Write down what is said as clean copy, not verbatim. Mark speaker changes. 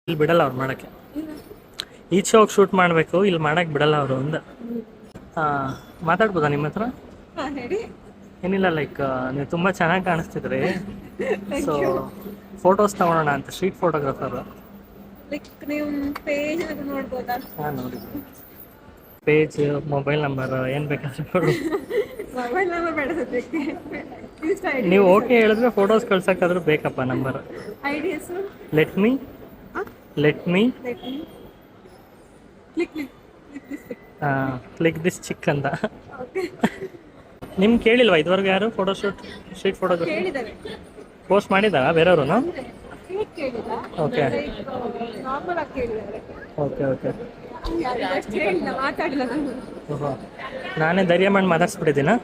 Speaker 1: ಇಲ್ಲಿ ಬಿಡಲ್ಲ ಅವ್ರು ಮಾಡೋಕ್ಕೆ. ಈಚೆ ಹೋಗಿ ಶೂಟ್ ಮಾಡಬೇಕು, ಇಲ್ಲಿ ಮಾಡೋಕ್ಕೆ ಬಿಡಲ್ಲ ಅವರು ಅಂದ. ಮಾತಾಡ್ಬೋದಾ ನಿಮ್ಮ ಹತ್ರ? ಏನಿಲ್ಲ, ಲೈಕ್ ನೀವು ತುಂಬ ಚೆನ್ನಾಗಿ ಕಾಣಿಸ್ತಿದ್ರಿ. ಸೊ ಫೋಟೋಸ್ ತಗೊಳ್ಳೋಣ ಅಂತ, ಸ್ಟ್ರೀಟ್ ಫೋಟೋಗ್ರಾಫರ್. ಹಾಂ, ನೋಡಿದ್ವಿ. ಪೇಜ್, ಮೊಬೈಲ್ ನಂಬರ್ ಏನು ಬೇಕಾದ್ರೆ ಕೊಡು. ನೀವು ಓಕೆ ಹೇಳಿದ್ರೆ ಫೋಟೋಸ್ ಕಳ್ಸೋಕ್ಕಾದ್ರೂ ಬೇಕಪ್ಪ number. Let me click this chick ಅಂತ. ನಿಮ್ಗೆ ಕೇಳಿಲ್ವಾ ಇದುವರೆಗೂ ಯಾರು ಫೋಟೋಶೂಟ್, ಸ್ಟ್ರೀಟ್ ಫೋಟೋಗ್ರಫಿ ಪೋಸ್ಟ್ ಮಾಡಿದ್ದಾರಾ ಬೇರೆಯವರು? Okay okay okay. ಓಹೋ, ನಾನೇ ಧೈರ್ಯ ಮಾಡಿ ಮಾತಾಡ್ಸ್ಬಿಟ್ಟಿದ್ದೀನಾ?